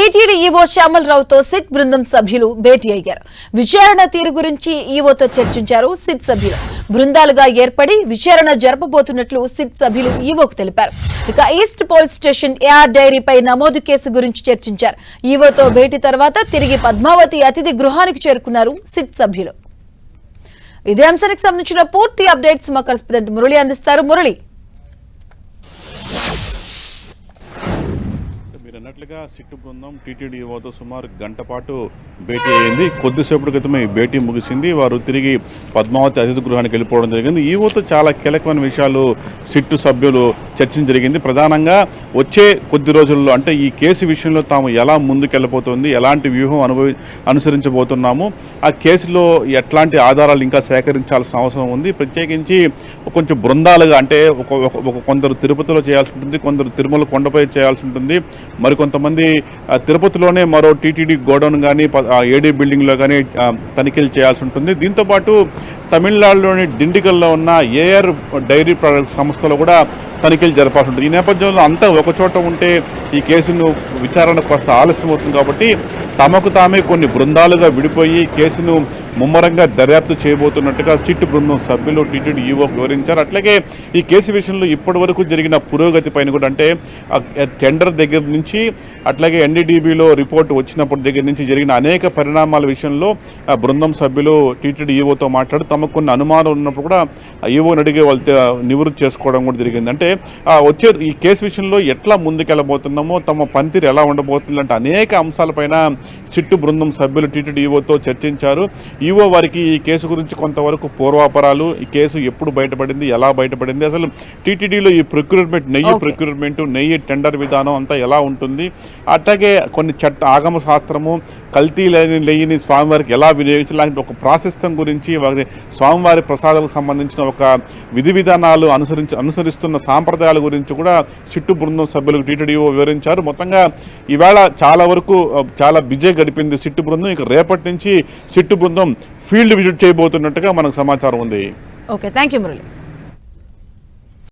TTD EO శ్యామలరావుతో SIT బృందం సభ్యులు భేటీ అయ్యారు. విచారణ తీరు గురించి ఈవోతో చర్చించారు సిట్ సభ్యులు. బృందాలుగా ఏర్పడి విచారణ జరపబోతున్నట్లు సిట్ సభ్యులు ఈవోకు తెలిపారు. ఇక ఈస్ట్ పోలీస్ స్టేషన్ ఏఆర్ డైరీపై నమోదు కేసు గురించి చర్చించారు. ఈవోతో భేటీ తర్వాత తిరిగి పద్మావతి అతిథి గృహానికి చేరుకున్నారు సిట్ సభ్యులు. ఇదే అంశానికి సంబంధించిన పూర్తి అప్డేట్స్ మా కరెస్పాండెంట్ మురళి అందిస్తారు. మురళి, అన్నట్లుగా సిట్టు బృందం టీటీడీ ఈవోతో సుమారు గంట పాటు భేటీ అయింది. కొద్దిసేపటి క్రితమే భేటీ ముగిసింది. వారు తిరిగి పద్మావతి అతిథి గృహానికి వెళ్ళిపోవడం జరిగింది. ఈవోతో చాలా కీలకమైన విషయాలు సిట్టు సభ్యులు చర్చ జరిగింది. ప్రధానంగా వచ్చే కొద్ది రోజుల్లో అంటే ఈ కేసు విషయంలో తాము ఎలా ముందుకెళ్ళబోతోంది, ఎలాంటి వ్యూహం అనుసరించబోతున్నాము, ఆ కేసులో ఎట్లాంటి ఆధారాలు ఇంకా సేకరించాల్సిన అవసరం ఉంది, ప్రత్యేకించి కొంచెం బృందాలుగా అంటే కొందరు తిరుపతిలో చేయాల్సి ఉంటుంది, కొందరు తిరుమల కొండపై చేయాల్సి ఉంటుంది, మరికొంతమంది తిరుపతిలోనే మరో టీటీడీ గోడౌన్ కానీ ఏడీ బిల్డింగ్లో కానీ తనిఖీలు చేయాల్సి ఉంటుంది. దీంతోపాటు తమిళనాడులోని దిండిగల్లో ఉన్న ఏఆర్ డైరీ ప్రొడక్ట్ సంస్థలో కూడా తనిఖీలు జరపాల్సి ఉంటుంది. ఈ నేపథ్యంలో అంతా ఒకచోట ఉంటే ఈ కేసును విచారణ కాస్త ఆలస్యం అవుతుంది. కాబట్టి తమకు తామే కొన్ని బృందాలుగా విడిపోయి కేసును ముమ్మరంగా దర్యాప్తు చేయబోతున్నట్టుగా సిట్ బృందం సభ్యులు టీటీడీ ఈవోకు వివరించారు. అట్లాగే ఈ కేసు విషయంలో ఇప్పటి వరకు జరిగిన పురోగతి పైన కూడా అంటే టెండర్ దగ్గర నుంచి అట్లాగే ఎన్డీడీబీలో రిపోర్టు వచ్చినప్పటి దగ్గర నుంచి జరిగిన అనేక పరిణామాల విషయంలో బృందం సభ్యులు టీటీడీ ఈవోతో మాట్లాడి తమకు కొన్ని అనుమానాలు ఉన్నప్పుడు కూడా ఈవోని అడిగే వాళ్ళతో నివృత్తి చేసుకోవడం కూడా జరిగింది. అంటే వచ్చే ఈ కేసు విషయంలో ఎట్లా ముందుకెళ్ళబోతున్నామో, తమ పనితీరు ఎలా ఉండబోతుంది అంటే అనేక అంశాలపైన సిట్టు బృందం సభ్యులు టీటీడీ ఈవోతో చర్చించారు. ఈవో వారికి ఈ కేసు గురించి కొంతవరకు పూర్వాపరాలు, ఈ కేసు ఎప్పుడు బయటపడింది, ఎలా బయటపడింది, అసలు టీటీడీలో ఈ ప్రొక్యూర్మెంట్ నెయ్యి టెండర్ విధానం అంతా ఎలా ఉంటుంది, అట్లాగే కొన్ని ఆగమ శాస్త్రము, కల్తీ నెయ్యిని స్వామివారికి ఎలా వినియోగించాలి, ఒక ప్రాశస్త్యం గురించి, వారి స్వామివారి ప్రసాదాలకు సంబంధించిన ఒక విధి విధానాలు అనుసరిస్తున్న సాంప్రదాయాల గురించి కూడా సిట్టు బృందం సభ్యులకు టీటీడీఓ వివరించారు. మొత్తంగా ఈవేళ చాలా వరకు చాలా బిజీ గడిపింది సిట్టు బృందం. ఇక రేపటి నుంచి సిట్టు బృందం ఫీల్డ్ విజిట్ చేయబోతున్నట్టుగా మనకు సమాచారం ఉంది. Okay, thank you Murali.